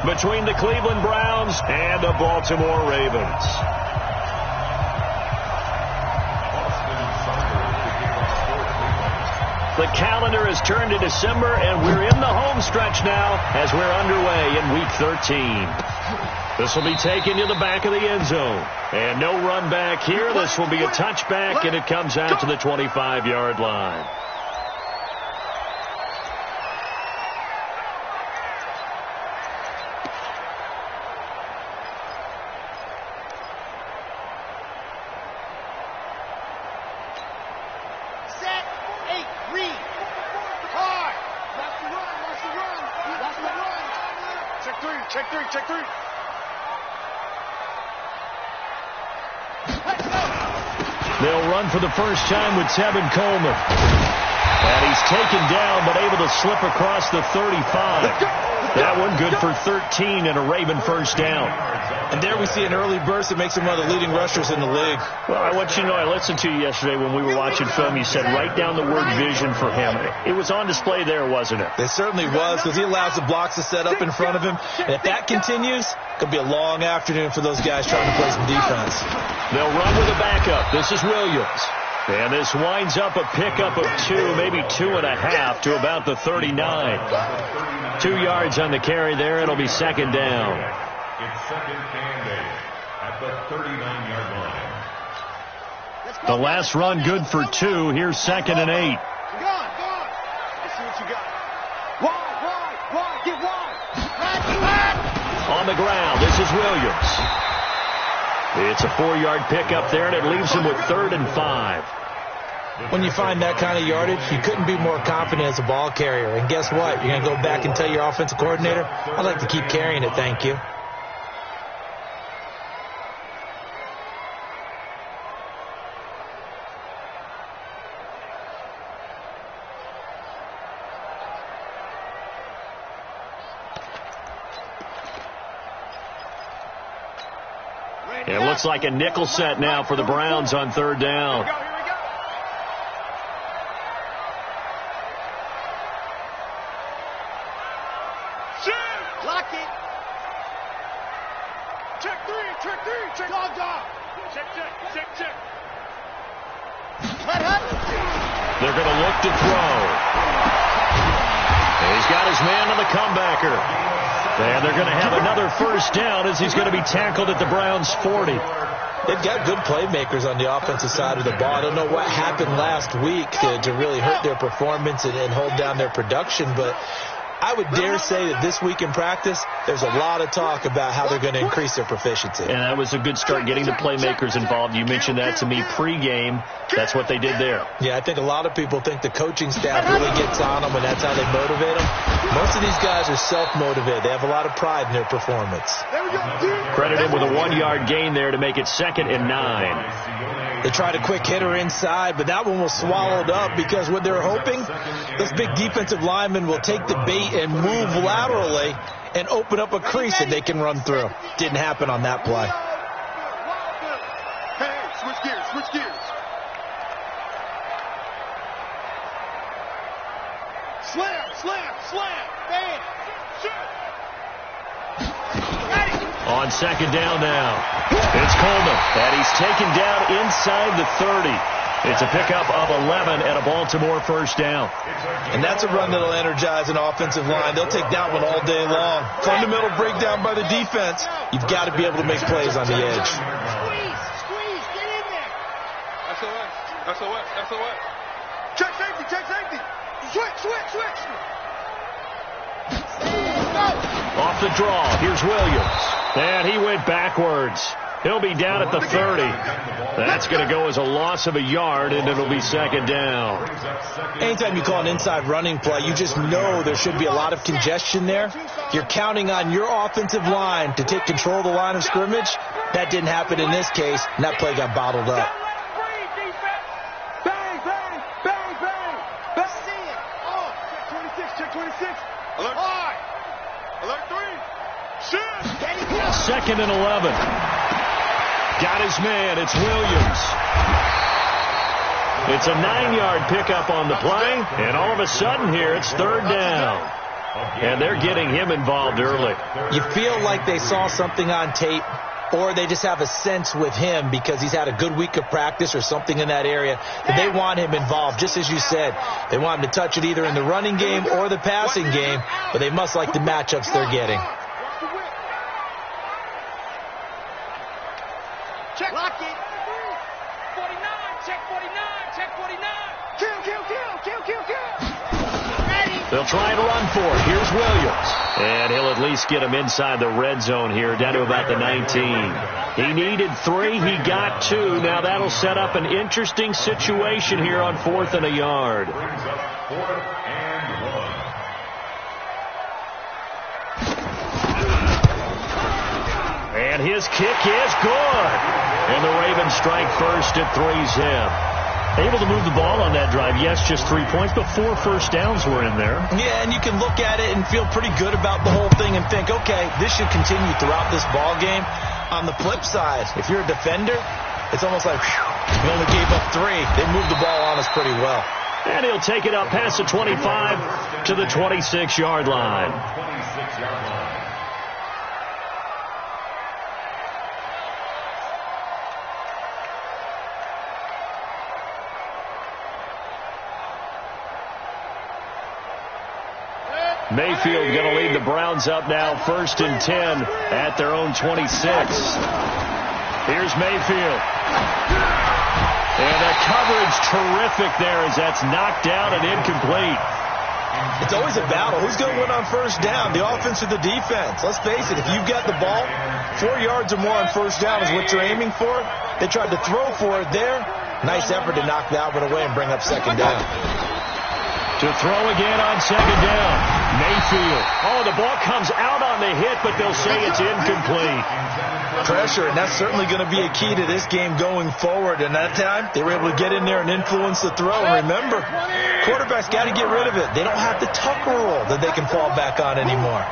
between the Cleveland Browns and the Baltimore Ravens. The calendar has turned to December, and we're in the home stretch now as we're underway in Week 13. This will be taken to the back of the end zone. And no run back here. This will be a touchback, and it comes out to the 25-yard line. Check three. They'll run for the first time with Tevin Coleman. And he's taken down, but able to slip across the 35. That one good for 13 and a Raven first down. And there we see an early burst that makes him one of the leading rushers in the league. Well, I want you to know, I listened to you yesterday when we were watching film. You said write down the word vision for him. It was on display there, wasn't it? It certainly was, because he allows the blocks to set up in front of him. And if that continues, it could be a long afternoon for those guys trying to play some defense. They'll run with a backup. This is Williams. And this winds up a pickup of 2, maybe 2.5 to about the 39. 2 yards on the carry there. It'll be second down. It's second and 8 at the 39-yard line. The last run good for 2. Here's second and 8. Go on. Let's see what you got. Wide. Get wide. On the ground, this is Williams. It's a 4-yard pickup there, and it leaves him with 3rd and 5. When you find that kind of yardage, you couldn't be more confident as a ball carrier. And guess what? You're going to go back and tell your offensive coordinator, I'd like to keep carrying it, thank you. It looks like a nickel set now for the Browns on 3rd down. Here we go. Shoot! Lock it. Check three. Dog. Check. They're going to look to throw. And he's got his man on the comebacker. And they're going to have another first down as he's going to be tackled at the Browns' 40. They've got good playmakers on the offensive side of the ball. I don't know what happened last week to really hurt their performance and hold down their production, but I would dare say that this week in practice, there's a lot of talk about how they're going to increase their proficiency. And that was a good start, getting the playmakers involved. You mentioned that to me pregame. That's what they did there. Yeah, I think a lot of people think the coaching staff really gets on them, and that's how they motivate them. Most of these guys are self-motivated. They have a lot of pride in their performance. Credit him with a 1-yard gain there to make it 2nd and 9. They tried a quick hitter inside, but that one was swallowed up because what they're hoping, this big defensive lineman will take the bait and move laterally and open up a crease that they can run through. Didn't happen on that play. Hey, switch gears. Slam. Bam. Shoot. On 2nd down now, it's Coleman, and he's taken down inside the 30. It's a pickup of 11 and a Baltimore first down. And that's a run that'll energize an offensive line. They'll take that one all day long. Fundamental breakdown by the defense. You've got to be able to make plays on the edge. Squeeze, get in there. SOS. Check safety. Switch. Off the draw, here's Williams. And he went backwards. He'll be down at the 30. That's going to go as a loss of a yard, and it'll be 2nd down. Anytime you call an inside running play, you just know there should be a lot of congestion there. You're counting on your offensive line to take control of the line of scrimmage. That didn't happen in this case, and that play got bottled up. Check 26. Alert 3. Shoot. 2nd and 11. Got his man. It's Williams. It's a 9-yard pickup on the play, and all of a sudden here it's 3rd down. And they're getting him involved early. You feel like they saw something on tape, or they just have a sense with him because he's had a good week of practice or something in that area that they want him involved. Just as you said, they want him to touch it either in the running game or the passing game, but they must like the matchups they're getting. Check. Lock it. 49, check 49, check 49. Kill. Ready. They'll try and run for it. Here's Williams. And he'll at least get him inside the red zone here, down to about the 19. He needed 3. He got 2. Now that'll set up an interesting situation here on 4th and a yard. Brings up 4th and 1. And his kick is good. And the Ravens strike first at 3-zip. Able to move the ball on that drive. Yes, just 3 points, but 4 first downs were in there. Yeah, and you can look at it and feel pretty good about the whole thing and think, okay, this should continue throughout this ball game. On the flip side, if you're a defender, it's almost like, whew, we only gave up 3. They moved the ball on us pretty well. And he'll take it up past the 25 to the 26-yard line. 26-yard line. Mayfield going to lead the Browns up now, 1st and 10 at their own 26. Here's Mayfield. And the coverage terrific there as that's knocked down and incomplete. It's always a battle. Who's going to win on first down, the offense or the defense? Let's face it, if you've got the ball, 4 yards or more on first down is what you're aiming for. They tried to throw for it there. Nice effort to knock that one away and bring up 2nd down. To throw again on 2nd down. Mayfield. Oh, the ball comes out on the hit, but they'll say it's incomplete. Pressure, and that's certainly going to be a key to this game going forward. And that time, they were able to get in there and influence the throw. And remember, quarterbacks got to get rid of it. They don't have the Tucker rule that they can fall back on anymore.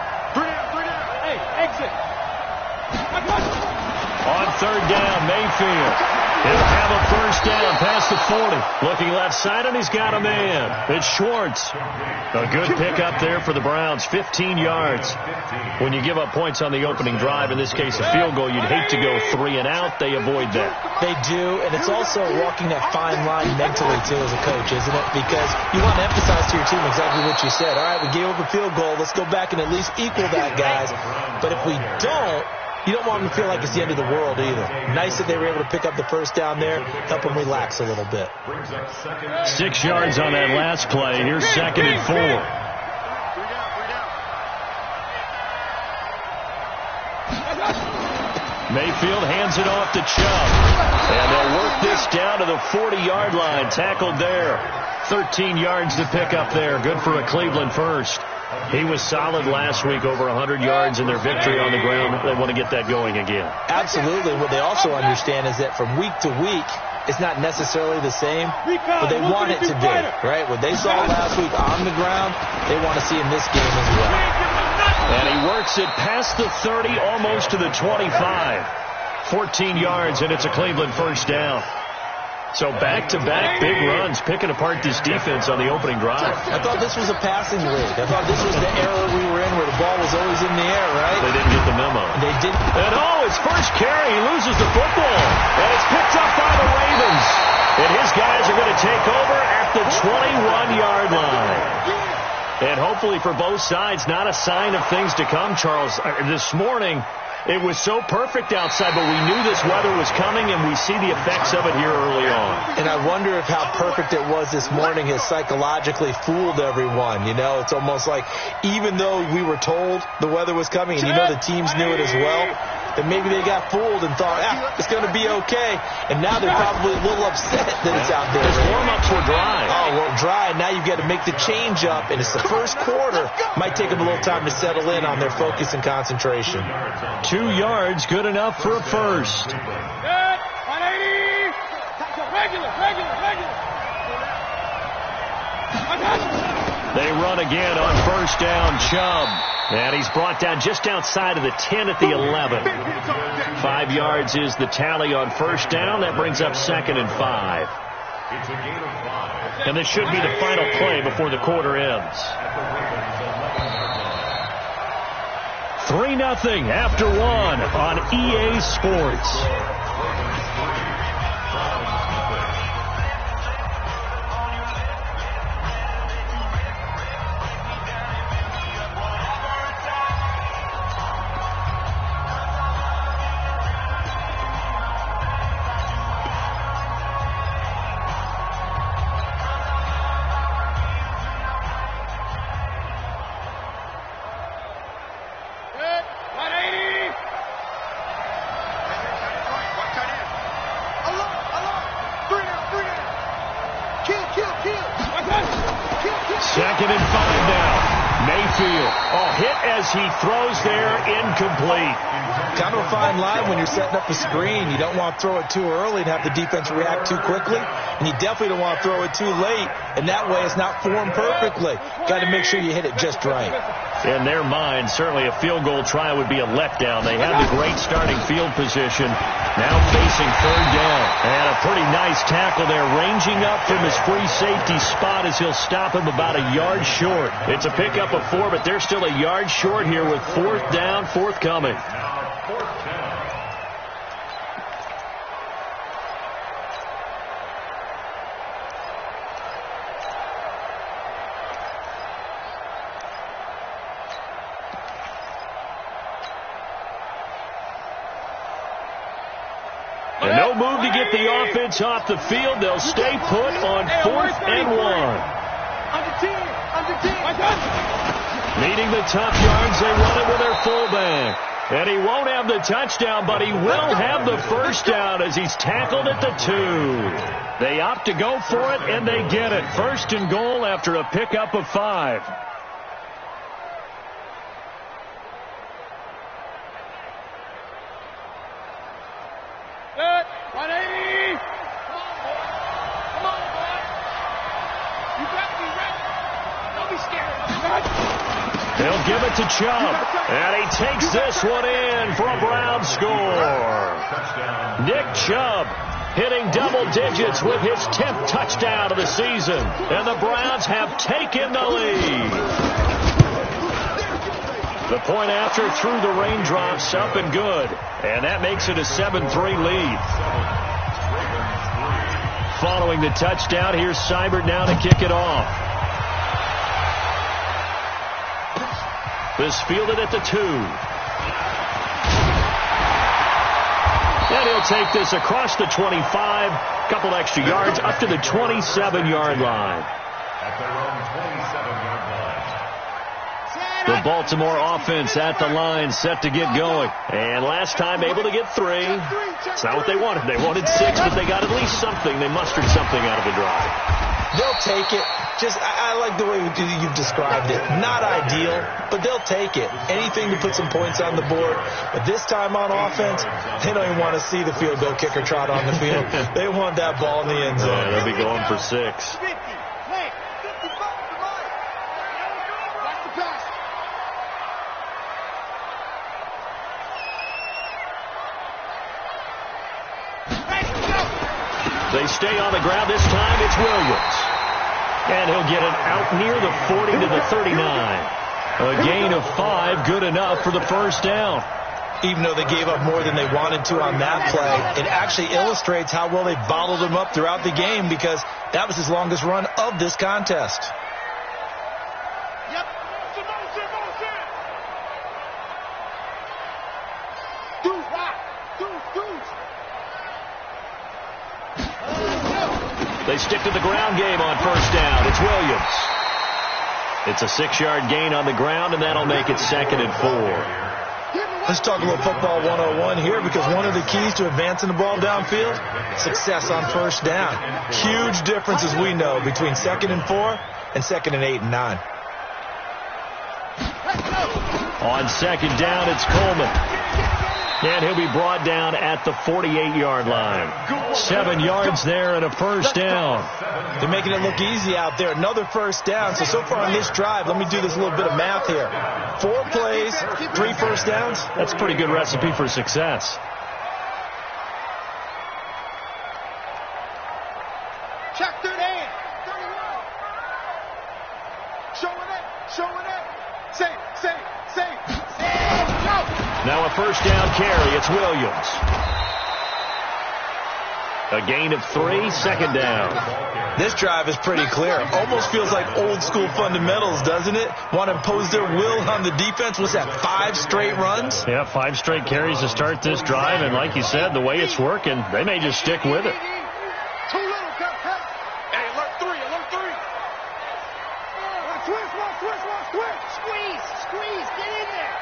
Hey, exit. On 3rd down, Mayfield. He'll have a first down past the 40. Looking left side, and he's got a man. It's Schwartz. A good pickup there for the Browns, 15 yards. When you give up points on the opening drive, in this case a field goal, you'd hate to go 3 and out. They avoid that. They do, and it's also walking that fine line mentally, too, as a coach, isn't it? Because you want to emphasize to your team exactly what you said. All right, we gave up a field goal. Let's go back and at least equal that, guys. But if we don't, you don't want them to feel like it's the end of the world either. Nice that they were able to pick up the first down there, help them relax a little bit. 6 yards on that last play. Here's 2nd and 4. Mayfield hands it off to Chubb. And they'll work this down to the 40-yard line. Tackled there. 13 yards to pick up there. Good for a Cleveland first. He was solid last week, over 100 yards in their victory on the ground. They want to get that going again. Absolutely. What they also understand is that from week to week, it's not necessarily the same, but they want it to be, right? What they saw last week on the ground, they want to see in this game as well. And he works it past the 30, almost to the 25. 14 yards, and it's a Cleveland first down. So back-to-back big runs, picking apart this defense on the opening drive. I thought this was a passing league. I thought this was the era we were in where the ball was always in the air, right? They didn't get the memo. They didn't. And his first carry, he loses the football. And it's picked up by the Ravens. And his guys are going to take over at the 21-yard line. And hopefully for both sides, not a sign of things to come, Charles. This morning, it was so perfect outside, but we knew this weather was coming, and we see the effects of it here early on. And I wonder if how perfect it was this morning has psychologically fooled everyone. You know, it's almost like even though we were told the weather was coming, and you know the teams knew it as well, that maybe they got fooled and thought, it's going to be okay. And now they're probably a little upset that it's out there. Those warm-ups were dry. Oh, well, dry. Now you've got to make the change up, and it's the first quarter. Might take them a little time to settle in on their focus and concentration. 2 yards, good enough for a first. Good. 180. Regular. They run again on first down, Chubb. And he's brought down just outside of the 10 at the 11. 5 yards is the tally on first down. That brings up 2nd and 5. It's a gain of 5. And this should be the final play before the quarter ends. 3-0 after 1 on EA Sports. Second and 5 now. Mayfield. Oh, hit as he throws there, incomplete. Kind of a fine line when you're setting up a screen. You don't want to throw it too early and have the defense react too quickly. And you definitely don't want to throw it too late. And that way it's not formed perfectly. Got to make sure you hit it just right. In their mind, certainly a field goal try would be a letdown. They had the great starting field position. Now facing third down. And a pretty nice tackle there, ranging up from his free safety spot as he'll stop him about a yard short. It's a pickup of 4, but they're still a yard short here with fourth down forthcoming. Now, 4th down. And no move to get the offense off the field. They'll stay put on 4th and 1. Needing the tough yards, they run it with their fullback. And he won't have the touchdown, but he will have the first down as he's tackled at the 2. They opt to go for it, and they get it. 1st and goal after a pickup of 5. Good. 180. Come on, boy. Come on, boy. You got to be ready. Don't be scared. They'll give it to Chubb. And he takes this one in for a Brown score. Nick Chubb hitting double digits with his 10th touchdown of the season. And the Browns have taken the lead. The point after through the raindrops up and good. And that makes it a 7-3 lead. Following the touchdown, here's Seibert now to kick it off. This fielded at the 2. And he'll take this across the 25. Couple extra yards up to the 27-yard line. At their own 27-yard line. The Baltimore offense at the line, set to get going. And last time able to get 3. It's not what they wanted. They wanted 6, but they got at least something. They mustered something out of the drive. They'll take it. I like the way you've described it. Not ideal, but they'll take it. Anything to put some points on the board. But this time on offense, they don't even want to see the field goal kicker trot on the field. They want that ball in the end zone. Yeah, they'll be going for 6. They stay on the ground. This time it's Williams. And he'll get it out near the 40 to the 39. A gain of 5, good enough for the first down. Even though they gave up more than they wanted to on that play, it actually illustrates how well they bottled him up throughout the game, because that was his longest run of this contest. They stick to the ground game on first down. It's Williams. It's a 6-yard gain on the ground, and that'll make it 2nd and 4. Let's talk a little football 101 here, because one of the keys to advancing the ball downfield, success on first down. Huge difference, as we know, between 2nd and 4 and 2nd and 8 and 9. On 2nd down, it's Coleman. And he'll be brought down at the 48-yard line. 7 yards there and a first down. They're making it look easy out there. Another first down. So far on this drive, let me do this little bit of math here. 4 plays, 3 first downs. That's a pretty good recipe for success. Now a first down carry. It's Williams. A gain of 3, second down. This drive is pretty clear. Almost feels like old school fundamentals, doesn't it? Want to impose their will on the defense. What's that, 5 straight runs? Yeah, 5 straight carries to start this drive. And like you said, the way it's working, they may just stick with it. Too little, cut. Hey, alert 3. Switch. Squeeze, get in there.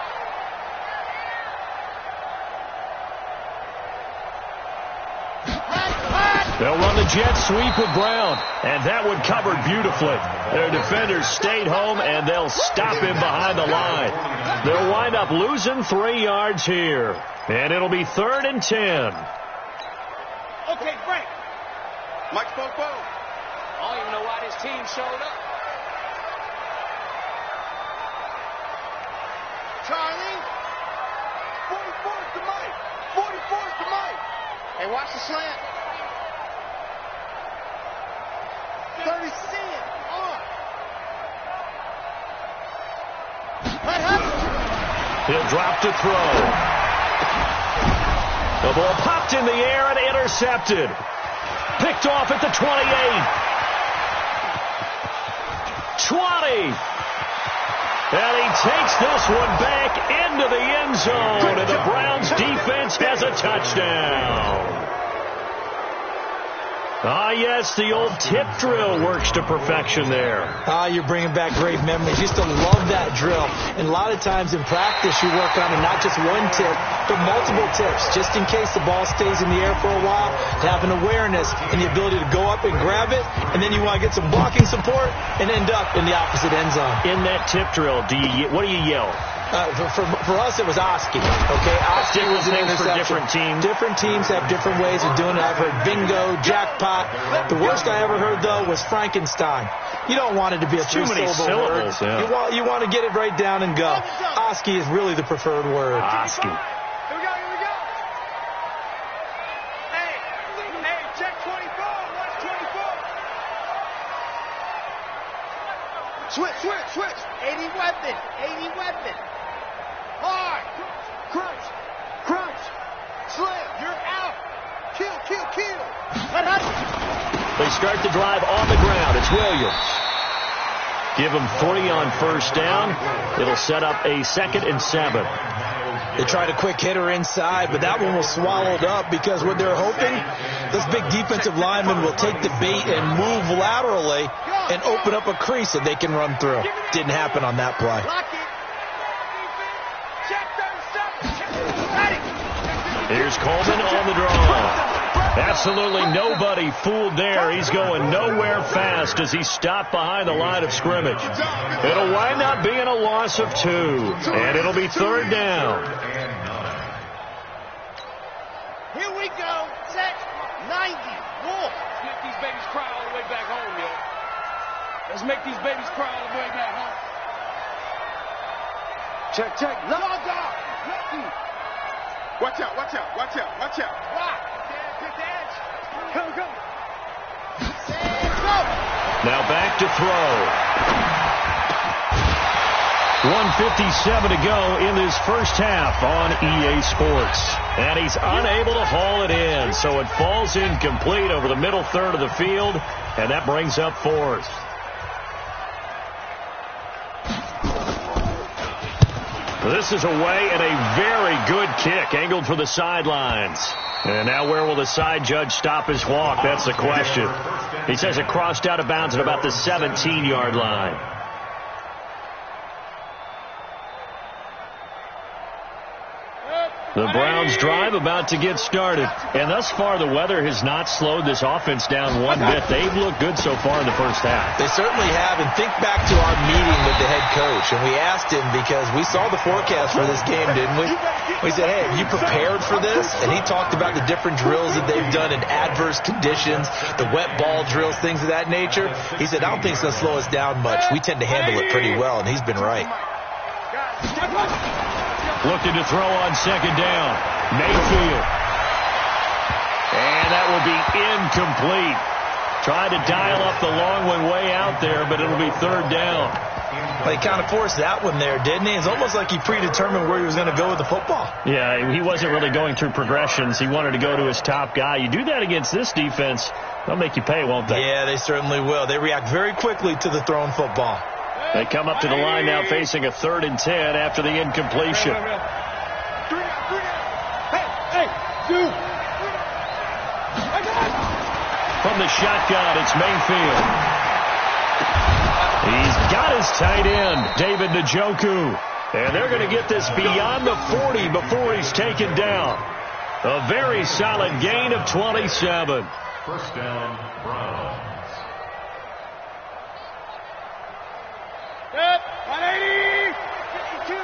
They'll run the jet sweep with Brown, and that one covered beautifully. Their defenders stayed home, and they'll stop him behind the line. They'll wind up losing 3 yards here, and it'll be 3rd and 10. Okay, Frank. Mike spoke. I don't even know why this team showed up. Charlie. 44's to Mike. 44's to Mike. Hey, watch the slant. 36. On. He'll drop to throw. The ball popped in the air and intercepted. Picked off at the 28. 20. And he takes this one back into the end zone, and the Browns defense has a touchdown. Yes, the old tip drill works to perfection there. You're bringing back great memories. Used to love that drill. And a lot of times in practice, you work on it, not just one tip, but multiple tips, just in case the ball stays in the air for a while, to have an awareness and the ability to go up and grab it, and then you want to get some blocking support and end up in the opposite end zone. In that tip drill, what do you yell? For us, it was Oski. Okay, Oski was an interception. For different teams. Different teams have different ways of doing it. I've heard bingo, jackpot. The worst I ever heard, though, was Frankenstein. You don't want it to be a too many syllables. Word. Yeah. You want to get it right down and go. Oski is really the preferred word. Oski. Here we go. Hey, check 24. Watch 24. Switch. 80 weapon. Hard. Crunch. Slam. You're out. Kill. They start the drive on the ground. It's Williams. Give them 3 on first down. It'll set up a 2nd and 7. They tried a quick hitter inside, but that one was swallowed up because what they're hoping, this big defensive lineman will take the bait and move laterally and open up a crease that they can run through. Didn't happen on that play. Lock it. Check 37. Here's Coleman on the draw. Absolutely nobody fooled there. He's going nowhere fast as he's stopped behind the line of scrimmage. It'll wind up being a loss of 2, and it'll be 3rd down. Here we go. Set. 90. Wolf. Let's make these babies cry all the way back home, yo. Let's make these babies cry all the way back home. Check. Log off. Watch out. Block. Take the edge. Go. Now back to throw. 1:57 to go in this first half on EA Sports. And he's unable to haul it in, so it falls incomplete over the middle third of the field, and that brings up 4th. This is away and a very good kick, angled for the sidelines. And now where will the side judge stop his walk? That's the question. He says it crossed out of bounds at about the 17-yard line. The Browns drive about to get started. And thus far, the weather has not slowed this offense down one bit. They've looked good so far in the first half. They certainly have. And think back to our meeting with the head coach. And we asked him because we saw the forecast for this game, didn't we? We said, hey, have you prepared for this? And he talked about the different drills that they've done in adverse conditions, the wet ball drills, things of that nature. He said, I don't think it's going to slow us down much. We tend to handle it pretty well, and he's been right. Looking to throw on 2nd down. Mayfield. And that will be incomplete. Tried to dial up the long one way out there, but it'll be 3rd down. Well, he kind of forced that one there, didn't he? It's almost like he predetermined where he was going to go with the football. Yeah, he wasn't really going through progressions. He wanted to go to his top guy. You do that against this defense, they'll make you pay, won't they? Yeah, they certainly will. They react very quickly to the thrown football. They come up to the line now facing a 3rd and 10 after the incompletion. Hey, dude. From the shotgun, it's Mayfield. He's got his tight end, David Njoku. And they're going to get this beyond the 40 before he's taken down. A very solid gain of 27. First down, Browns. Yep, 180. 52.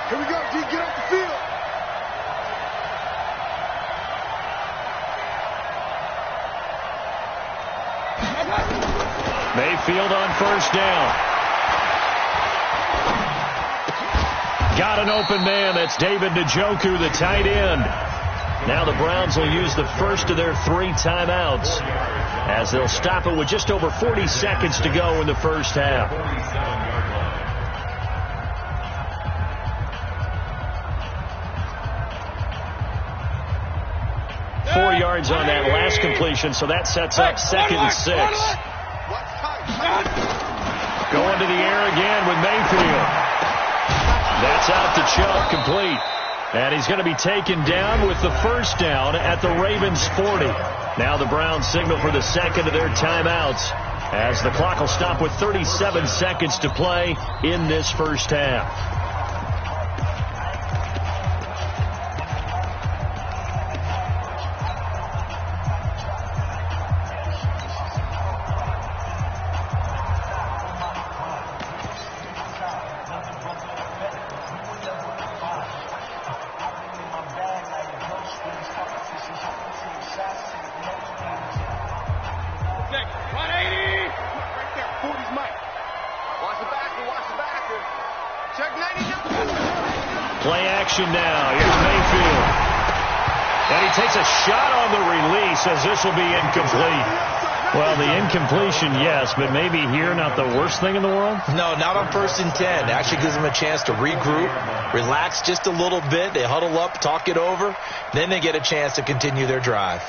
Here we go, D. Get off the field. Mayfield on first down. Got an open man. That's David Njoku, the tight end. Now the Browns will use the first of their 3 timeouts as they'll stop it with just over 40 seconds to go in the first half. 47-yard line. 4 yards on that last completion, so that sets up 2nd and 6. Going to the air again with Mayfield. That's out to Chubb, complete. And he's going to be taken down with the first down at the Ravens' 40. Now the Browns signal for the second of their timeouts as the clock will stop with 37 seconds to play in this first half. Play action now. Here's Mayfield. And he takes a shot on the release as this will be incomplete. Well, the incompletion, yes, but maybe here not the worst thing in the world? No, not on 1st and 10. Actually gives them a chance to regroup, relax just a little bit. They huddle up, talk it over. Then they get a chance to continue their drive.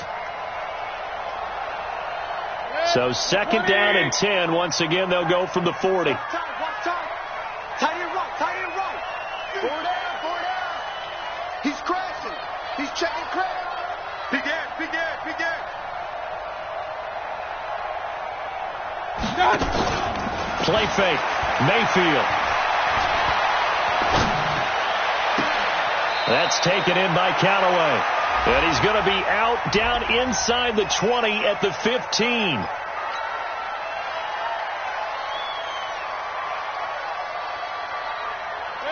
So 2nd down and 10. Once again, they'll go from the 40. Tight end right. 4 down. He's crashing. He's checking crash. Big end. Play fake. Mayfield. That's taken in by Callaway. And he's going to be out down inside the 20 at the 15.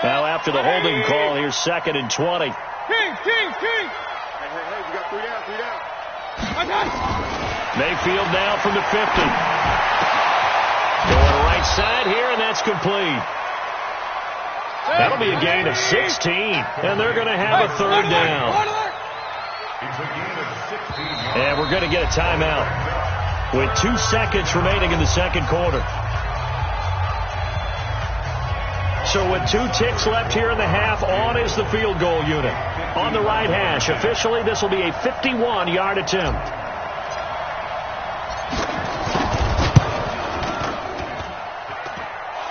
Now after the holding call, here's 2nd and 20. King. Hey, we got 3 down. Mayfield now from the 50. Going right side here, and that's complete. That'll be a gain of 16, and they're going to have a 3rd down. It's a gain of 16. And we're going to get a timeout with 2 seconds remaining in the second quarter. So with 2 ticks left here in the half, on is the field goal unit. On the right hash, officially this will be a 51-yard attempt.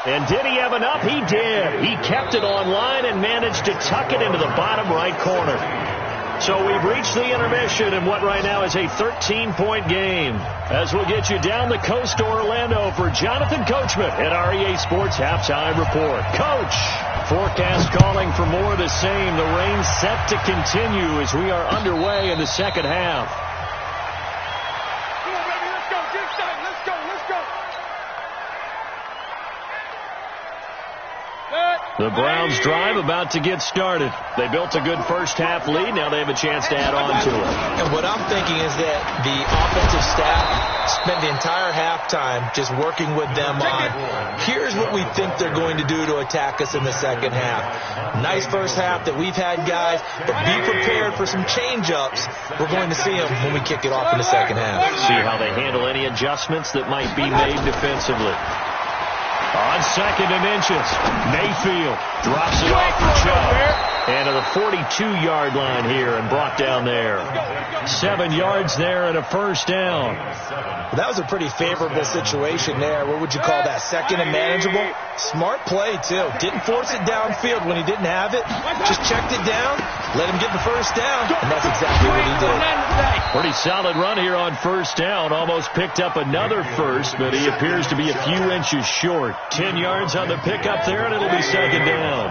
And did he have enough? He did. He kept it on line and managed to tuck it into the bottom right corner. So we've reached the intermission in what right now is a 13-point game. As we'll get you down the coast to Orlando for Jonathan Coachman at REA Sports Halftime Report. Coach, forecast calling for more of the same. The rain set to continue as we are underway in the second half. Come on, baby, let's go. Get excited. Let's go. The Browns drive about to get started. They built a good first half lead. Now they have a chance to add on to it. And what I'm thinking is that the offensive staff spent the entire halftime just working with them on, here's what we think they're going to do to attack us in the second half. Nice first half that we've had, guys, but be prepared for some change-ups. We're going to see them when we kick it off in the second half. See how they handle any adjustments that might be made defensively. All On 2nd and inches, Mayfield drops it off for Chubb. And to the 42-yard line here and brought down there. 7 yards there and a first down. That was a pretty favorable situation there. What would you call that? 2nd and manageable? Smart play, too. Didn't force it downfield when he didn't have it. Just checked it down, let him get the first down, and that's exactly what he did. Pretty solid run here on first down. Almost picked up another first, but he appears to be a few inches short. 10 yards on the pickup there, and it'll be 2nd down.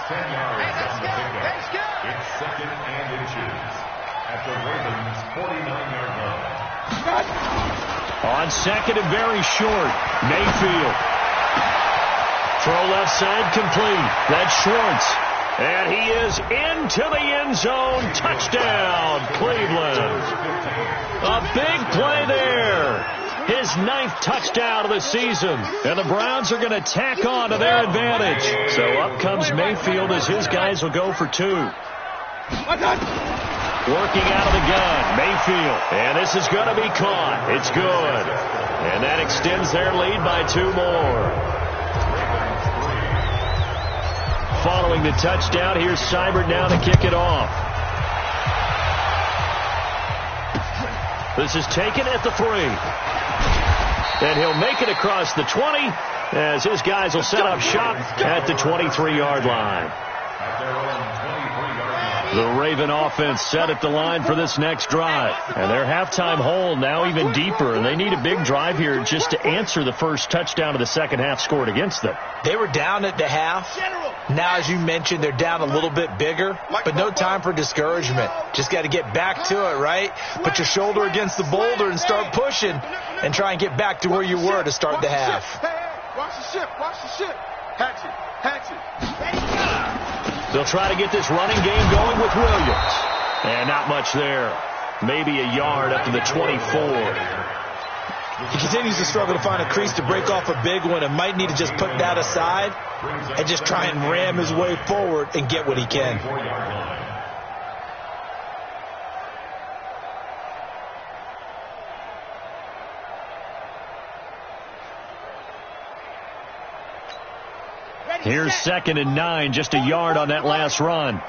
10 yards on the pickup. It's 2nd and inches at the Ravens' 49-yard line. On 2nd and very short, Mayfield. Throw left side complete. That's Schwartz. And he is into the end zone. Touchdown, Cleveland. A big play there. His 9th touchdown of the season. And the Browns are going to tack on to their advantage. So up comes Mayfield as his guys will go for 2. Working out of the gun, Mayfield. And this is going to be caught. It's good. And that extends their lead by 2 more. Following the touchdown, here's Seibert now to kick it off. This is taken at the 3. And he'll make it across the 20 as his guys will set up shop at the 23-yard line. The Raven offense set at the line for this next drive. And their halftime hole now even deeper. And they need a big drive here just to answer the first touchdown of the second half scored against them. They were down at the half. Now, as you mentioned, they're down a little bit bigger, but no time for discouragement. Just got to get back to it, right? Put your shoulder against the boulder and start pushing and try and get back to where you were to start the half. Watch the ship. Watch the ship. Hatchet. They'll try to get this running game going with Williams. And not much there. Maybe a yard up to the 24. He continues to struggle to find a crease to break off a big one and might need to just put that aside and just try and ram his way forward and get what he can. Here's 2nd and 9, just a yard on that last run.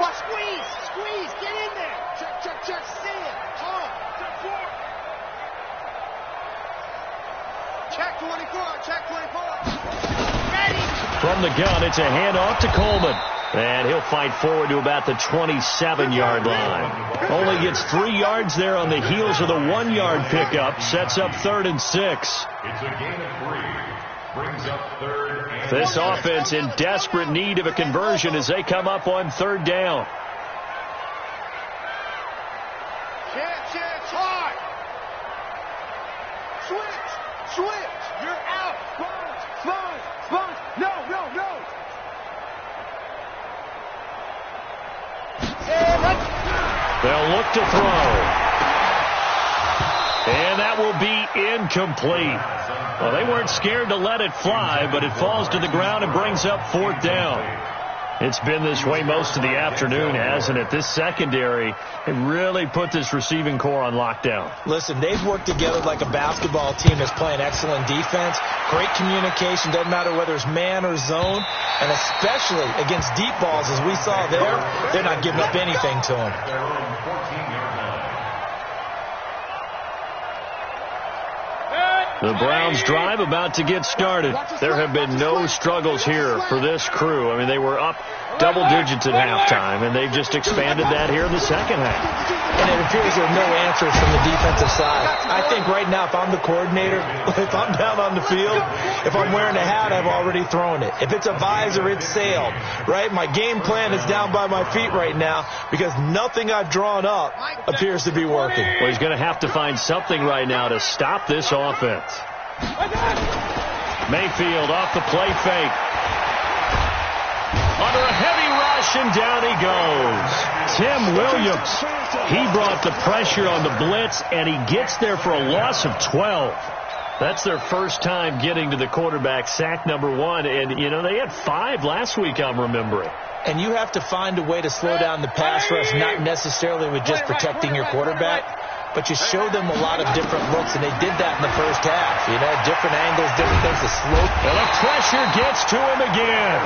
Watch, squeeze, get in there. Check, see it. Come on. Check 24. Ready. From the gun, it's a handoff to Coleman. And he'll fight forward to about the 27-yard line. Only gets 3 yards there on the heels of the 1-yard pickup. Sets up 3rd and 6. It's a gain of 3. Brings up 3rd and This offense in desperate need of a conversion as they come up on 3rd down. Chance, hard. Switch. You're out. Sponge. No. They'll look to throw. And that will be incomplete. Well, they weren't scared to let it fly, but it falls to the ground and brings up 4th down. It's been this way most of the afternoon, hasn't it? This secondary, it really put this receiving core on lockdown. Listen, they've worked together like a basketball team that's playing excellent defense. Great communication, doesn't matter whether it's man or zone. And especially against deep balls, as we saw there, they're not giving up anything to them. The Browns drive about to get started. There have been no struggles here for this crew. I mean, they were up double digits at halftime, and they've just expanded that here in the second half. And it appears there are no answers from the defensive side. I think right now, if I'm the coordinator, if I'm down on the field, if I'm wearing a hat, I've already thrown it. If it's a visor, it's sailed, right? My game plan is down by my feet right now because nothing I've drawn up appears to be working. Well, he's going to have to find something right now to stop this offense. Mayfield off the play fake. Under a heavy rush, and down he goes. Tim Williams, he brought the pressure on the blitz, and he gets there for a loss of 12. That's their first time getting to the quarterback, sack number 1. And, you know, they had 5 last week, I'm remembering. And you have to find a way to slow down the pass rush, not necessarily with just protecting your quarterback, but you show them a lot of different looks, and they did that in the first half. You know, different angles, different things to slope. And the pressure gets to him again.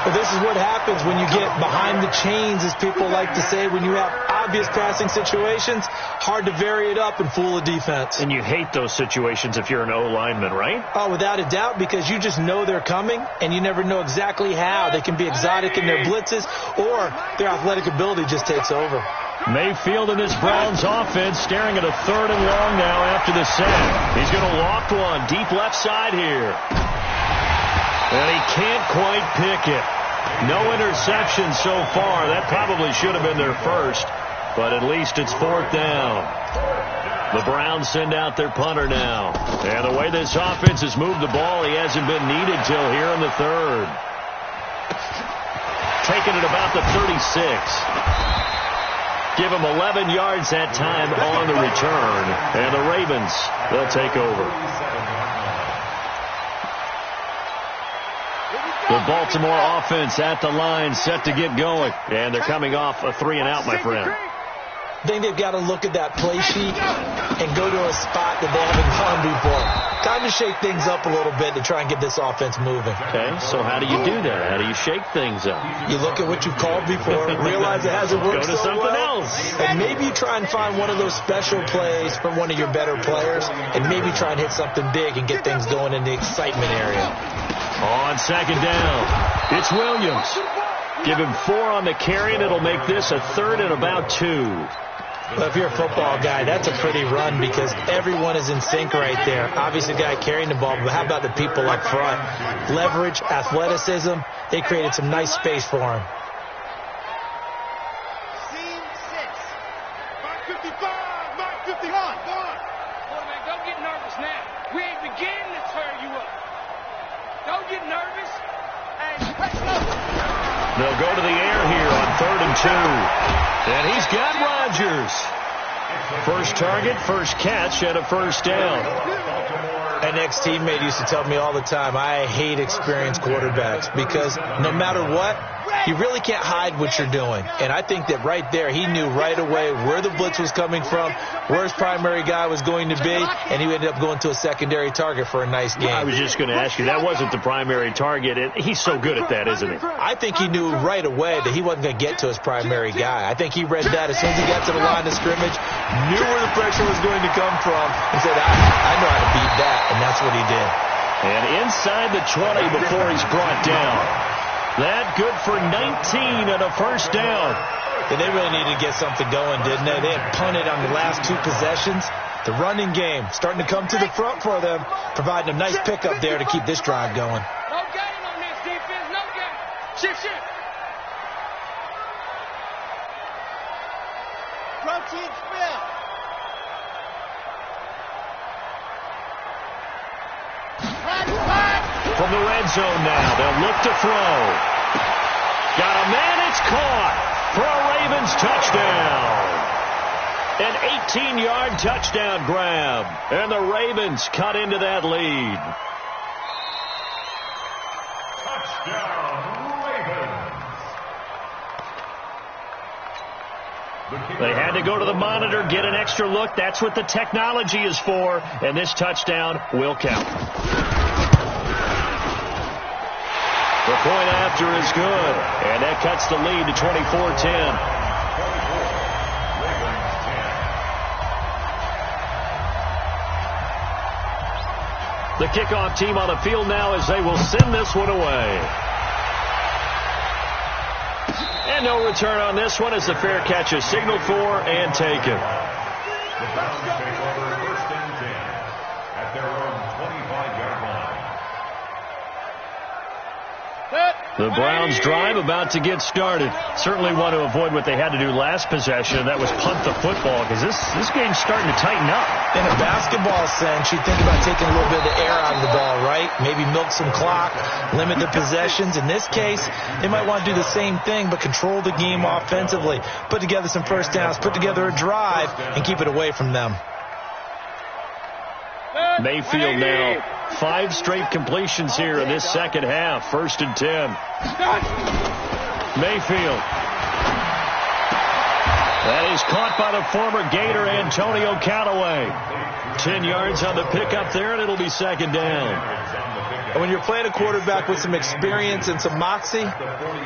But this is what happens when you get behind the chains, as people like to say, when you have obvious passing situations, hard to vary it up and fool a defense. And you hate those situations if you're an O-lineman, right? Oh, without a doubt, because you just know they're coming, and you never know exactly how. They can be exotic in their blitzes, or their athletic ability just takes over. Mayfield in this Browns offense staring at a 3rd and long now after the sack. He's going to loft one deep left side here. And he can't quite pick it. No interception so far. That probably should have been their first, but at least it's 4th down. The Browns send out their punter now. And the way this offense has moved the ball, he hasn't been needed till here in the 3rd. Taking it about the 36. Give him 11 yards that time on the return. And the Ravens, they'll take over. The Baltimore offense at the line, set to get going. And they're coming off a 3-and-out, my friend. I think they've got to look at that play sheet and go to a spot that they haven't gone before. Time to shake things up a little bit to try and get this offense moving. Okay, so how do you do that? How do you shake things up? You look at what you've called before, realize it hasn't worked Go to so something well, else. and maybe you try and find one of those special plays from one of your better players, and maybe try and hit something big and get things going in the excitement area. On 2nd down, it's Williams. Give him 4 on the carry, and it'll make this a 3rd and about 2. Well, if you're a football guy, that's a pretty run because everyone is in sync right there. Obviously, the guy carrying the ball, but how about the people up front? Leverage, athleticism, they created some nice space for him. Scene 6. Mark 55. Mark 51. Go on. Quarterback, don't get nervous now. We ain't beginning to tear you up. Don't get nervous. Hey, let's go. They'll go to the air here on 3rd and 2. And he's got Rodgers. First target, first catch, and a 1st down. An ex-teammate used to tell me all the time, I hate experienced quarterbacks because no matter what, you really can't hide what you're doing. And I think that right there, he knew right away where the blitz was coming from, where his primary guy was going to be, and he ended up going to a secondary target for a nice game. I was just going to ask you, that wasn't the primary target. He's so good at that, isn't he? I think he knew right away that he wasn't going to get to his primary guy. I think he read that as soon as he got to the line of scrimmage, knew where the pressure was going to come from, and said, I know how to beat that, and that's what he did. And inside the 20 before he's brought down. That good for 19 and a 1st down. And they really needed to get something going, didn't they? They had punted on the last 2 possessions. The running game starting to come to the front for them, providing a nice pickup there to keep this drive going. No gain on this defense. No gain. Shift. Protein spill. From the red zone now, they'll look to throw. Got a man, it's caught for a Ravens touchdown. An 18-yard touchdown grab, and the Ravens cut into that lead. Touchdown, Ravens. They had to go to the monitor, get an extra look. That's what the technology is for, and this touchdown will count. The point after is good, and that cuts the lead to 24-10. The kickoff team on the field now as they will send this one away. And no return on this one as the fair catch is signaled for and taken. The Browns take over 1st and 10 at their own 25-yard line. The Browns drive about to get started. Certainly want to avoid what they had to do last possession, and that was punt the football, because this game's starting to tighten up. In a basketball sense, you think about taking a little bit of the air out of the ball, right? Maybe milk some clock, limit the possessions. In this case, they might want to do the same thing, but control the game offensively. Put together some 1st downs, put together a drive, and keep it away from them. Mayfield now 5 straight completions here in this 2nd half. 1st and 10. Mayfield. That is caught by the former Gator Antonio Callaway. 10 yards on the pickup there, and it'll be second down. And when you're playing a quarterback with some experience and some moxie,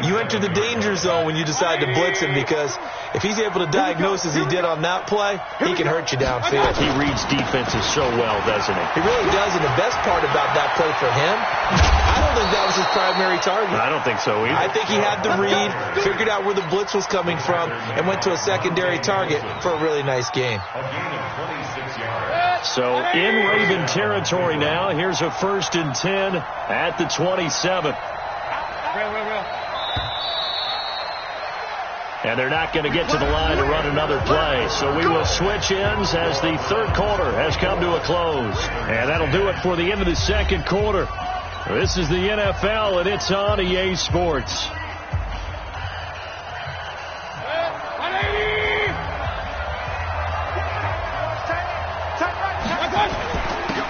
you enter the danger zone when you decide to blitz him, because if he's able to diagnose as he did on that play, he can hurt you downfield. He reads defenses so well, doesn't he? He really does, and the best part about that play for him, I don't think that was his primary target. I don't think so either. I think he had the read, figured out where the blitz was coming from, and went to a secondary target for a really nice gain. So in Raven territory now, here's a 1st and 10 at the 27. And they're not going to get to the line to run another play. So we will switch ends as the third quarter has come to a close. And that'll do it for the end of the second quarter. This is the NFL, and it's on EA Sports.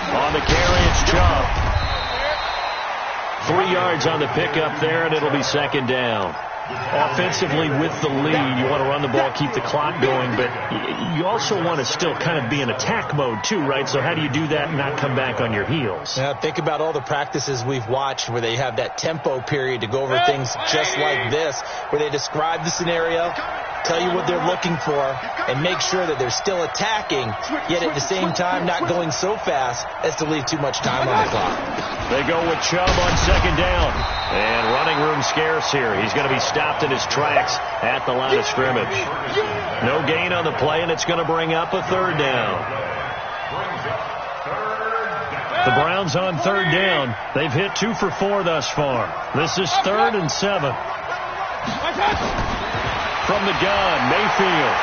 On the carry, it's Chubb. 3 yards on the pickup there, and it'll be second down. Offensively with the lead, you want to run the ball, keep the clock going, but you also want to still kind of be in attack mode too, right? So how do you do that and not come back on your heels? Yeah, think about all the practices we've watched where they have that tempo period to go over things just like this, where they describe the scenario, tell you what they're looking for, and make sure that they're still attacking, yet at the same time not going so fast as to leave too much time on the clock. They go with Chubb on second down. And running room scarce here. He's going to be stopped in his tracks at the line of scrimmage. No gain on the play, and it's going to bring up a third down. The Browns on third down. They've hit 2 for 4 thus far. This is 3rd and 7. From the gun, Mayfield.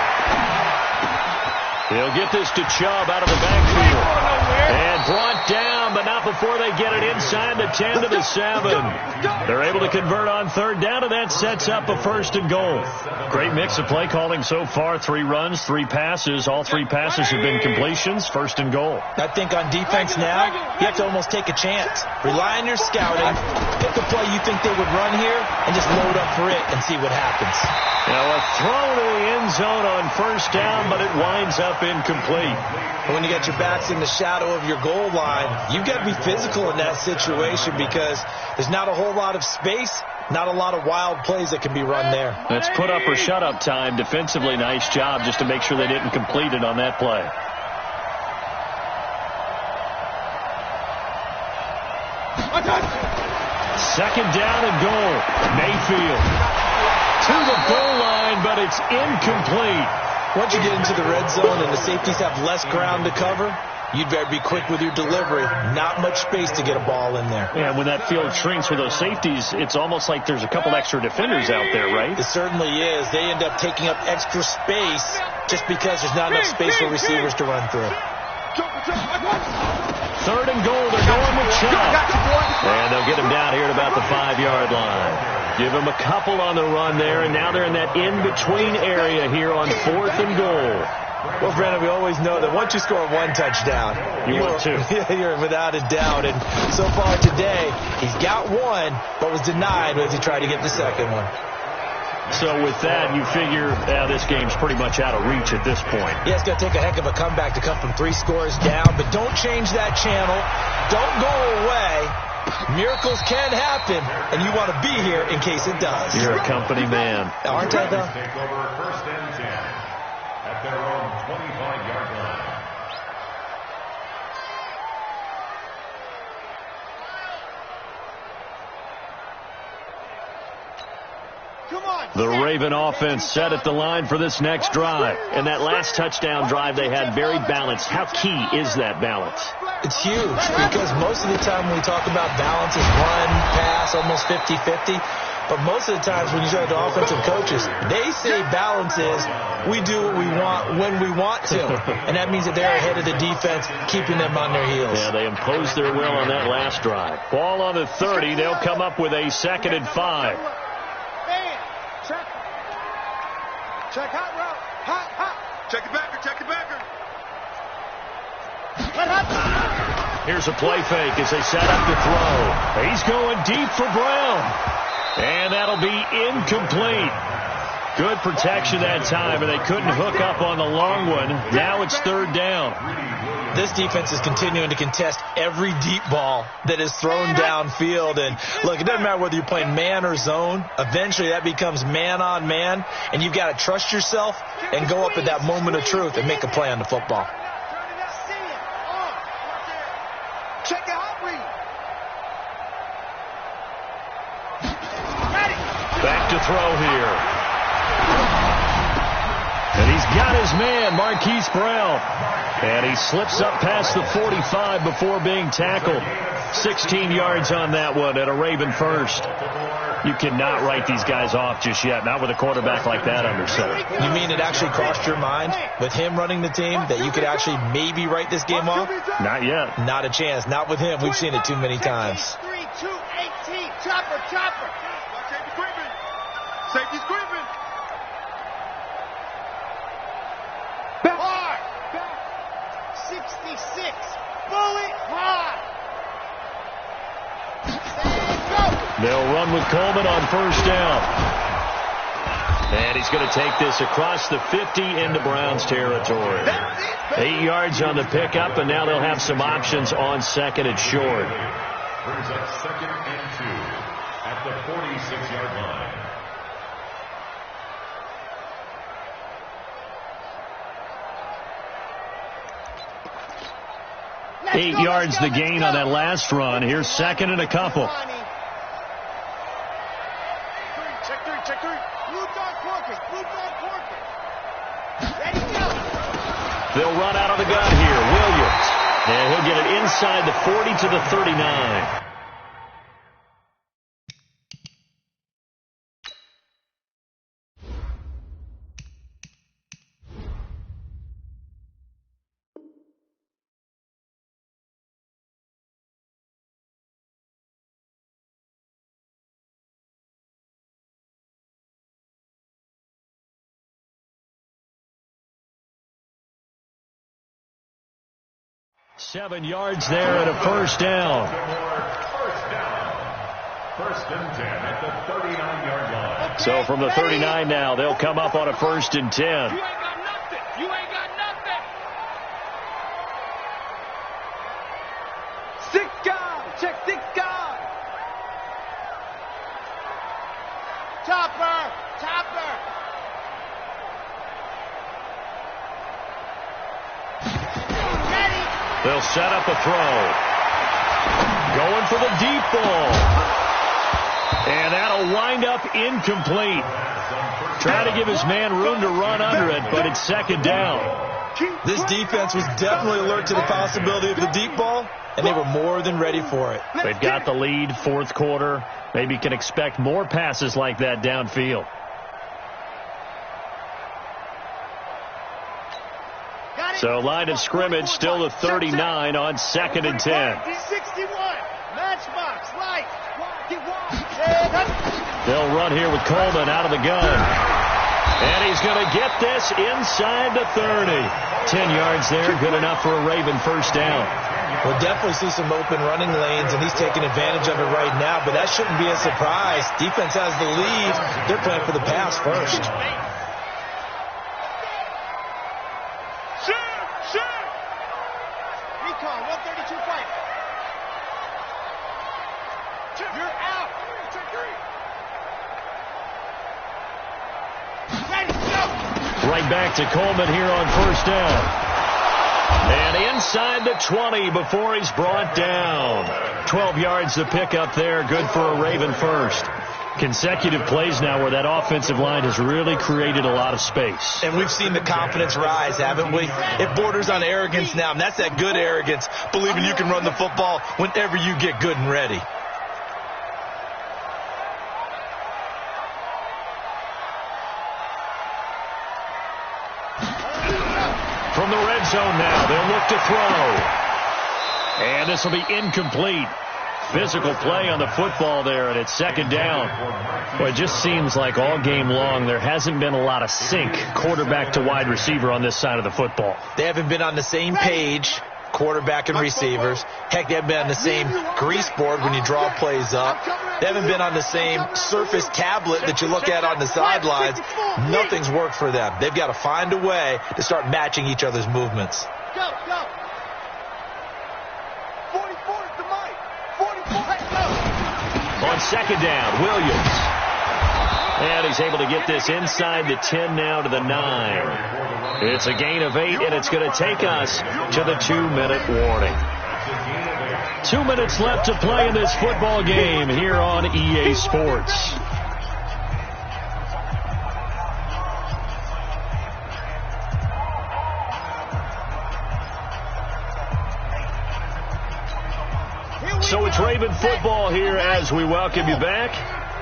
He'll get this to Chubb out of the backfield. And brought down, but not before they get it inside the 10 to the 7. They're able to convert on third down, and that sets up a 1st and goal. Great mix of play calling so far. 3 runs, 3 passes. All 3 passes have been completions. 1st and goal. I think on defense now, you have to almost take a chance. Rely on your scouting. Pick a play you think they would run here, and just load up for it and see what happens. Now a throw to the end zone on 1st down, but it winds up incomplete. When you got your backs in the shadow of your goal line, you've got to be physical in that situation, because there's not a whole lot of space, not a lot of wild plays that can be run there. That's put up or shut up time. Defensively, nice job just to make sure they didn't complete it on that play. Second down and goal. Mayfield to the goal line, but it's incomplete. Once you get into the red zone and the safeties have less ground to cover, you'd better be quick with your delivery. Not much space to get a ball in there. Yeah, when that field shrinks with those safeties, it's almost like there's a couple extra defenders out there, right? It certainly is. They end up taking up extra space just because there's not enough space for receivers to run through. 3rd and goal. They're going with Chubb. And they'll get him down here at about the 5-yard line. Give him a couple on the run there, and now they're in that in-between area here on 4th and goal. Well, Brandon, we always know that once you score 1 touchdown, you're 2. You're without a doubt. And so far today, he's got 1, but was denied as he tried to get the second one. So with that, you figure this game's pretty much out of reach at this point. Yeah, it's going to take a heck of a comeback to come from 3 scores down, but don't change that channel. Don't go away. Miracles can happen, and you want to be here in case it does. You're a company man. Aren't I, though? Take over 1st and 10 at their own 25-yard line. The Raven offense set at the line for this next drive. And that last touchdown drive they had very balanced. How key is that balance? It's huge, because most of the time when we talk about balance is run, pass, almost 50-50. But most of the times when you talk to offensive coaches, they say balance is we do what we want when we want to. And that means that they're ahead of the defense, keeping them on their heels. Yeah, they imposed their will on that last drive. Ball on the 30. They'll come up with a 2nd and 5. Check hot route. Hot. Check it backer. Here's a play fake as they set up the throw. He's going deep for Brown. And that'll be incomplete. Good protection that time, and they couldn't hook up on the long one. Now it's third down. This defense is continuing to contest every deep ball that is thrown downfield. And, look, it doesn't matter whether you're playing man or zone. Eventually that becomes man on man, and you've got to trust yourself and go up at that moment of truth and make a play on the football. Check the hot read. Back to throw here. And he's got his man, Marquise Brown. And he slips up past the 45 before being tackled. 16 yards on that one at a Raven first. You cannot write these guys off just yet, not with a quarterback like that under center. You mean it actually crossed your mind with him running the team that you could actually maybe write this game off? Not yet. Not a chance. Not with him. We've seen it too many times. 3-2-18. Chopper, chopper. Safety's creeping. Safety's creeping. Hard. 66. Bullet hard. They'll run with Coleman on first down. And he's going to take this across the 50 into Browns territory. 8 yards on the pickup, and now they'll have some options on second and short. Brings up 2nd and 2 at the 46-yard line. 8 yards the gain on that last run. Here's second and a couple. Check three. Blue dog Corkers. Ready, go. They'll run out of the gun here. Williams. And he'll get it inside the 40 to the 39. Seven yards there and a first down. First and 10 at the 39-yard line. So from the 39 now, they'll come up on a first and 10. You ain't got nothing. You ain't got nothing. Six guard. Check six guard. Chopper. They'll set up a throw. Going for the deep ball. And that'll wind up incomplete. Try to give his man room to run under it, but it's second down. This defense was definitely alert to the possibility of the deep ball, and they were more than ready for it. They've got the lead, fourth quarter. Maybe can expect more passes like that downfield. So line of scrimmage still the 39 on second and 10. 61. Matchbox. Light. They'll run here with Coleman out of the gun. And he's going to get this inside the 30. 10 yards there. Good enough for a Raven first down. We'll definitely see some open running lanes, and he's taking advantage of it right now, but that shouldn't be a surprise. Defense has the lead. They're playing for the pass first. Recon, 132 fight. You're out. Ready, go. Right back to Coleman here on first down. And inside the 20 before he's brought down. 12 yards to pick up there. Good for a Raven first. Consecutive plays now where that offensive line has really created a lot of space. And we've seen the confidence rise, haven't we? It borders on arrogance now, and that's that good arrogance, believing you can run the football whenever you get good and ready. From the red zone now, they'll look to throw. And this will be incomplete. Physical play on the football there, and it's second down. Well, it just seems like all game long there hasn't been a lot of sync quarterback to wide receiver on this side of the football. They haven't been on the same page quarterback and receivers. Heck, they haven't been on the same grease board when you draw plays up. They haven't been on the same Surface tablet that you look at on the sidelines. Nothing's worked for them. They've got to find a way to start matching each other's movements. Go, go. 44 is the mic. 44, hey, go. On second down, Williams. And he's able to get this inside the 10 now to the 9. It's a gain of 8, and it's going to take us to the 2-minute warning. 2 minutes left to play in this football game here on EA Sports. So it's Raven football here as we welcome you back.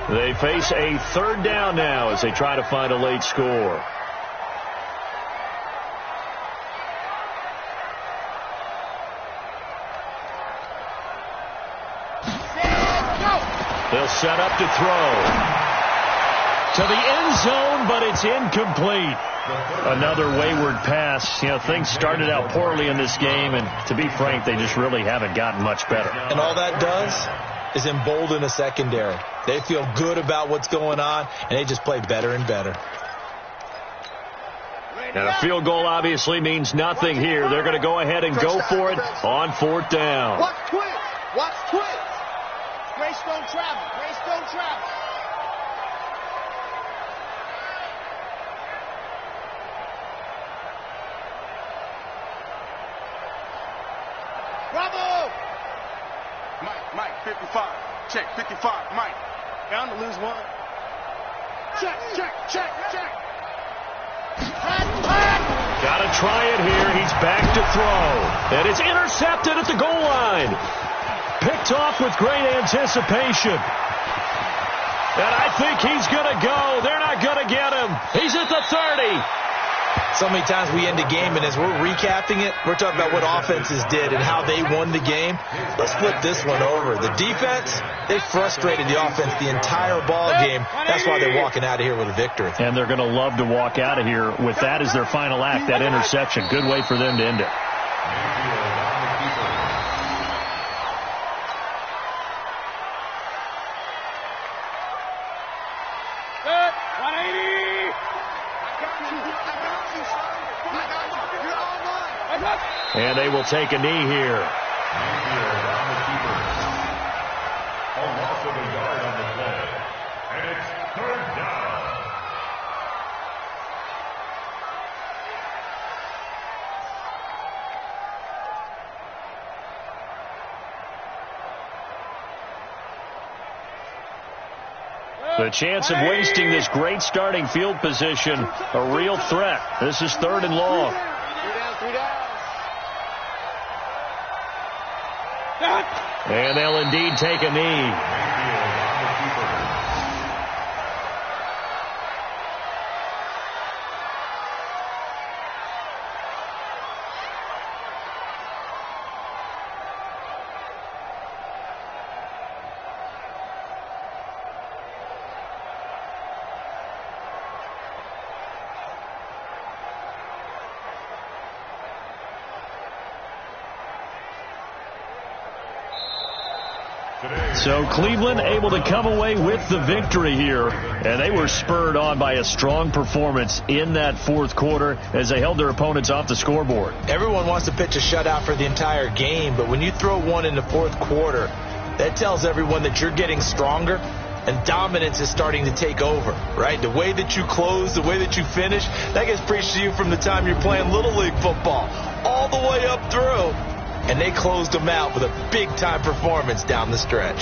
They face a third down now as they try to find a late score. They'll set up to throw. To the end zone, but it's incomplete. Another wayward pass. You know, things started out poorly in this game, and to be frank, they just really haven't gotten much better. And all that does is embolden a secondary. They feel good about what's going on, and they just play better and better. And a field goal obviously means nothing here. They're going to go ahead and go for it on fourth down. Watch twins. Watch twins. Grace don't travel. Grace don't travel. Bravo! Mike, 55. Check, 55. Mike. Down to lose one. Check. Got to try it here. He's back to throw. And it's intercepted at the goal line. Picked off with great anticipation. And I think he's going to go. They're not going to get him. He's at the 30. So many times we end a game, and as we're recapping it, we're talking about what offenses did and how they won the game. Let's flip this one over. The defense, they frustrated the offense the entire ball game. That's why they're walking out of here with a victory. And they're going to love to walk out of here with that as their final act, that interception. Good way for them to end it. And they will take a knee here. A loss of a yard on the play. And it's third down. The chance of wasting this great starting field position, a real threat. This is third and long. 3 down. And they'll indeed take a knee. So Cleveland able to come away with the victory here, and they were spurred on by a strong performance in that fourth quarter as they held their opponents off the scoreboard. Everyone wants to pitch a shutout for the entire game, but when you throw one in the fourth quarter, that tells everyone that you're getting stronger and dominance is starting to take over, right? The way that you close, the way that you finish, that gets preached to you from the time you're playing Little League football all the way up through. And they closed them out with a big-time performance down the stretch.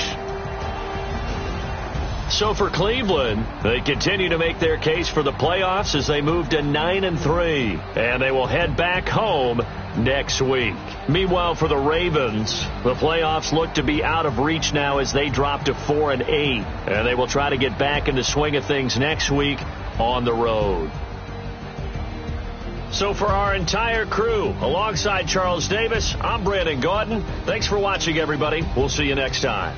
So for Cleveland, they continue to make their case for the playoffs as they move to 9-3. And they will head back home next week. Meanwhile, for the Ravens, the playoffs look to be out of reach now as they drop to 4-8. And they will try to get back in the swing of things next week on the road. So for our entire crew, alongside Charles Davis, I'm Brandon Gauton. Thanks for watching, everybody. We'll see you next time.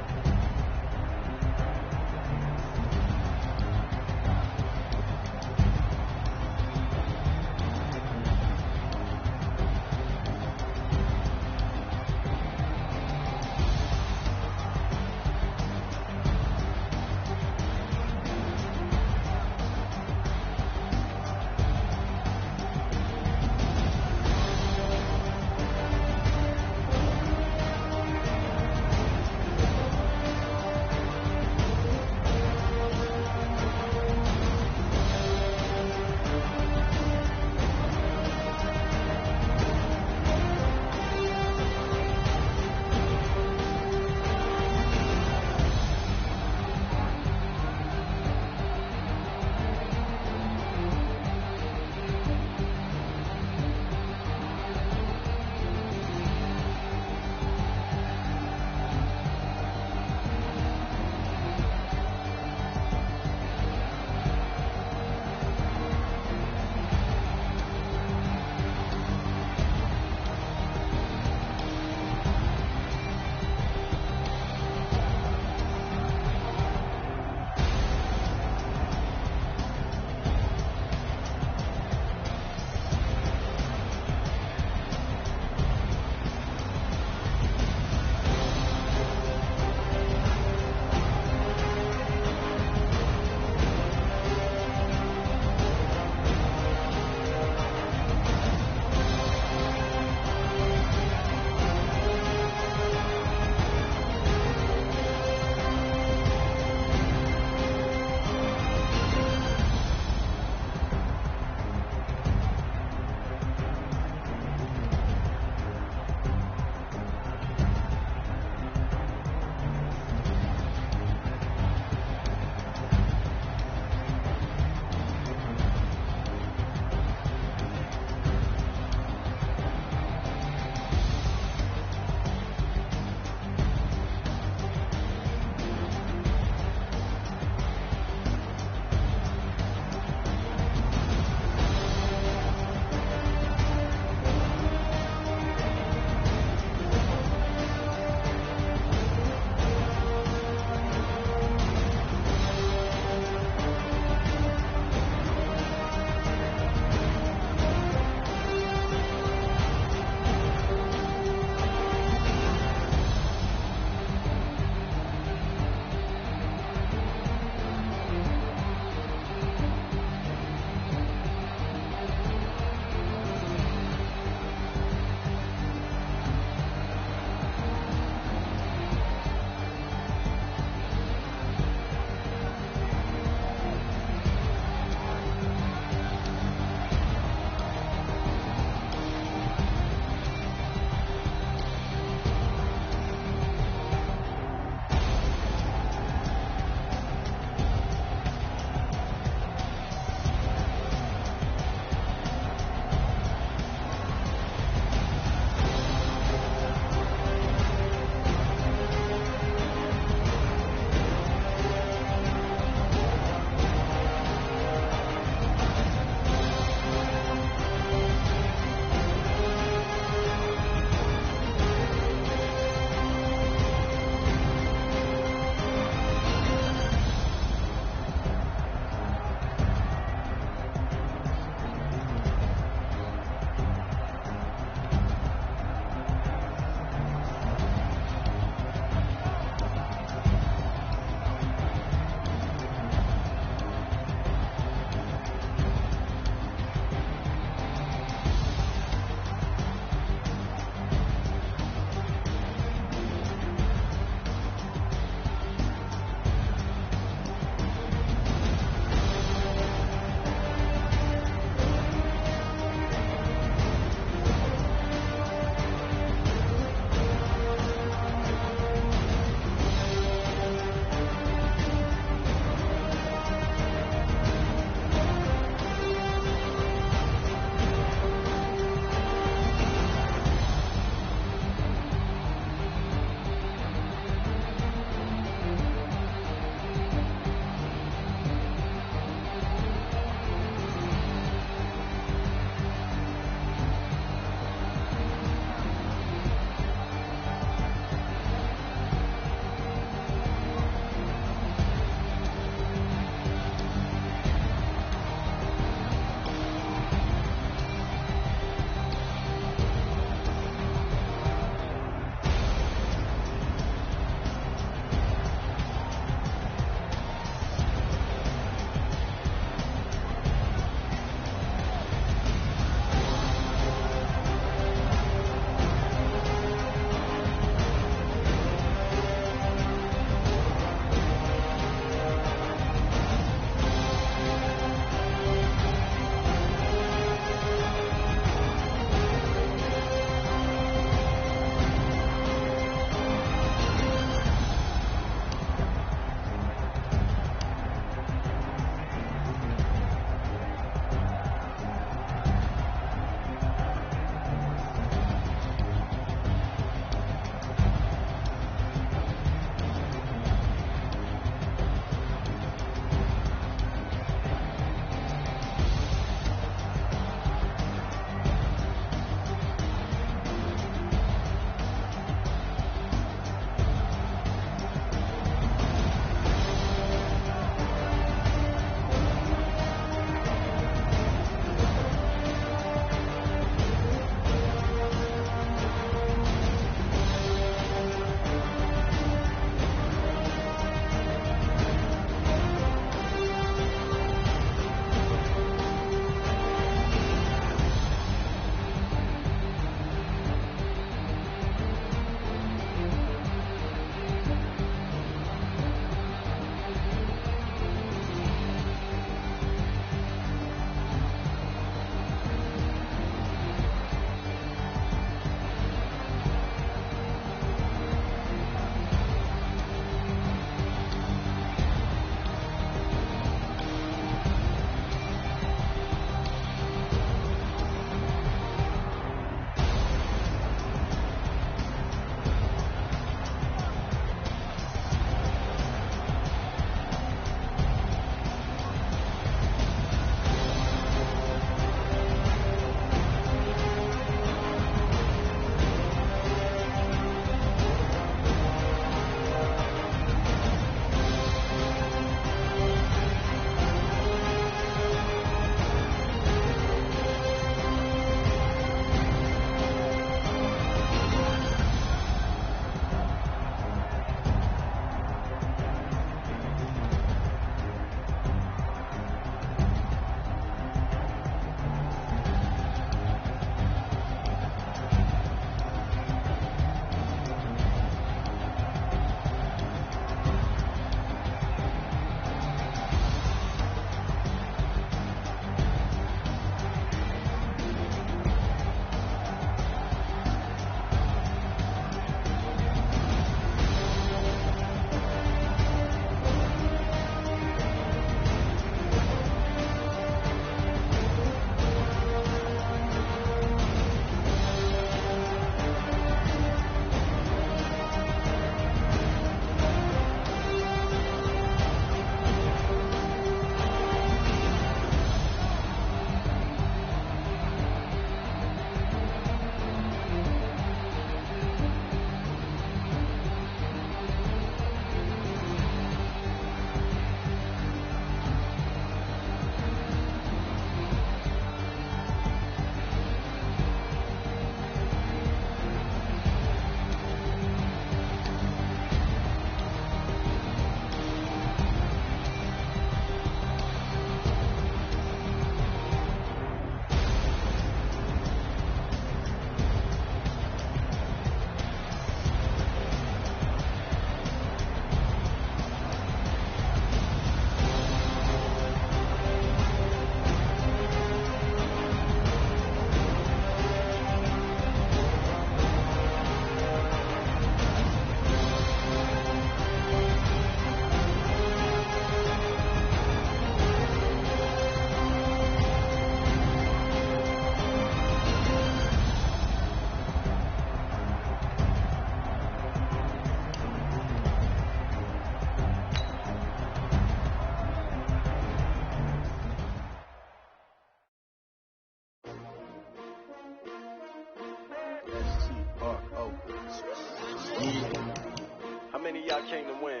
I came to win.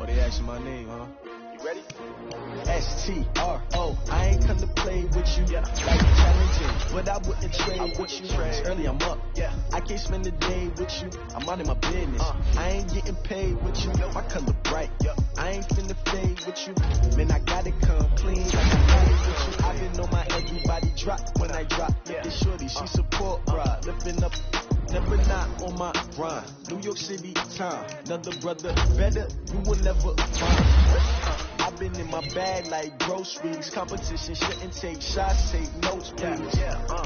Oh, they asking my name, huh? You ready? S-T-R-O. I ain't come to play with you. Yeah. Like challenging, but I wouldn't trade with you. It's early, I'm up. Yeah. I can't spend the day with you. I'm out of my business. I ain't getting paid with you. My color bright. I ain't finna fade with you. Man, I gotta come clean like I got it with you. I've been on my everybody drop when I drop. This shorty, she support, bruh. Lifting up. Never not on my grind. New York City time. Another brother better, you will never find. I've been in my bag like groceries. Competition shouldn't take shots, take notes, please.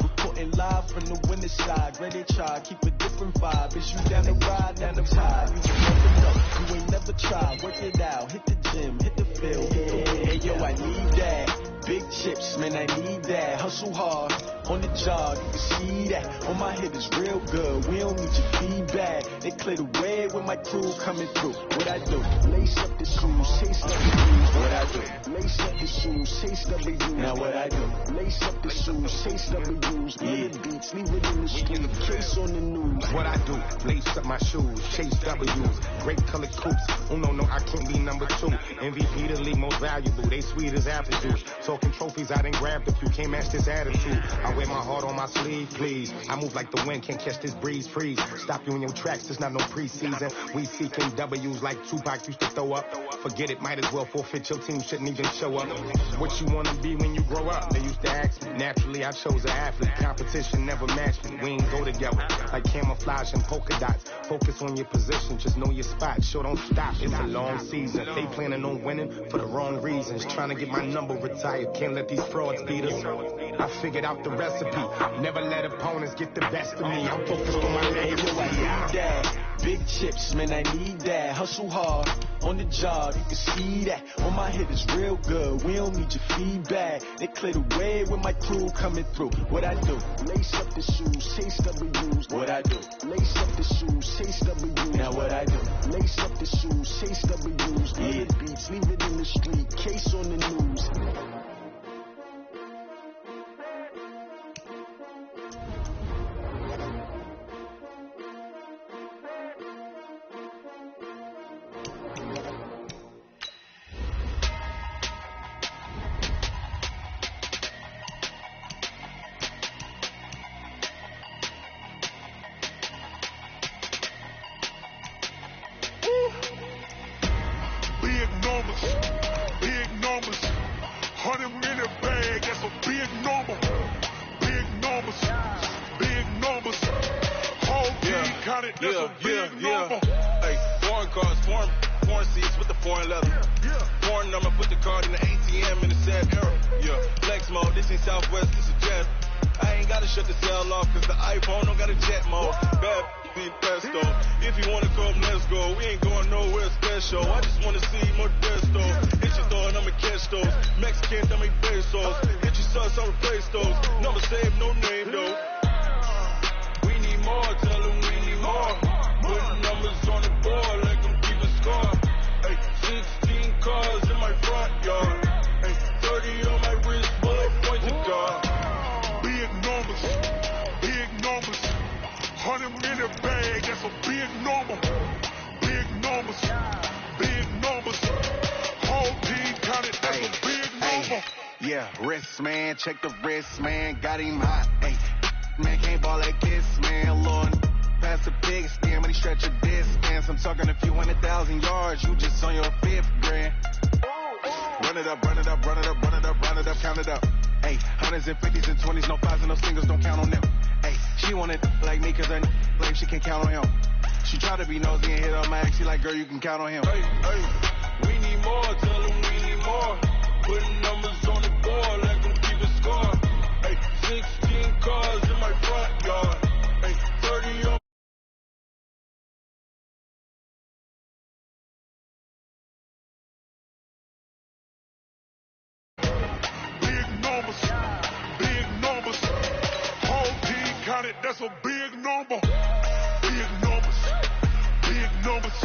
Reporting live from the winter side. Ready to try, keep a different vibe. Is you down the ride, down the tide? You never know, you ain't never tried. Work it out, hit the gym, hit the field. Hey yo, I need that. Big chips, man, I need that. Hustle hard, on the job, you can see that. On my head is real good, we don't need your feedback. They clear the way when my crew coming through. What I do? Lace up the shoes, taste up the blues. What I do? Lace up the shoes, taste up the blues. Now what I do? Lace up the shoes, taste up the blues. Million beats, leave it in the street, case on the news. What I do? Lace up my shoes, chase W's. Great colored coops, oh no, I can't be number 2. MVP the league most valuable, they sweet as apple juice. Talking trophies, I done grabbed a few, can't match this attitude. I wear my heart on my sleeve, please. I move like the wind, can't catch this breeze, freeze. Stop you in your tracks, it's not no preseason. We seeking W's like Tupac used to throw up. Forget it, might as well forfeit, your team shouldn't even show up. What you wanna be when you grow up? They used to ask me. Naturally, I chose an athlete. Competition never matched me. We ain't go together like camouflage and polka dots. Focus on your position, just know your spot. Sure, don't stop, it's a long season. They planning on winning for the wrong reasons. Trying to get my number retired, can't let these frauds beat us. I figured out the recipe. Never let opponents get the best of me. I'm focused on my legacy. Big chips, man, I need that. Hustle hard, on the job, you can see that. On my head is real good, we don't need your feedback. They clear the way when my crew coming through. What I do? Lace up the shoes, taste W's. What I do? Lace up the shoes, taste W's. Now what I do? Lace up the shoes, taste W's. Million beats, leave it in the street, case on the news. Big numbers, 100-minute bag, that's a big number. Big numbers, whole team counted, that's a big number. Hey, foreign cars, foreign seats with the foreign leather. Foreign number, put the card in the ATM in the sad era. Flex mode, this ain't Southwest, this is Jet. I ain't gotta shut the cell off, cause the iPhone don't got a jet mode. Bad need pesto. If you wanna come, let's go. We ain't going nowhere special. I just wanna see Modesto. Hit your thought, I'ma catch those. Mexicans, I make pesos. Hit your sus, I replace those. Number save, no name though. We need more, tell them we need more. Putting numbers on the board, like them keep a score. Hey, 16 cars in my front yard. Hey, 30 on my wrist, bullet points of God. Big numbers, 100-minute bag, that's a big number. Big numbers, whole team counted, that's a big number. Yeah, wrist man, check the wrist man, got him hot. Hey, man can't ball like this, man. Lord, pass the big stem, when he stretch a distance. I'm talking a few 100,000 yards, you just on your 5th grand. Run it up, count it up. Hey, hundreds and 50s and 20s, no 5s and no singles, don't count on them. Hey, she wanted like me cause her blame, she can't count on him. She tried to be nosy and hit up my ex, she like, girl, you can count on him. Hey, we need more, tell them we need more. Putting numbers on the board, like them keep a score. Hey, 16 cars in my front yard. Hey, 30 on. Big numbers, whole team counted, that's a big number. Big numbers,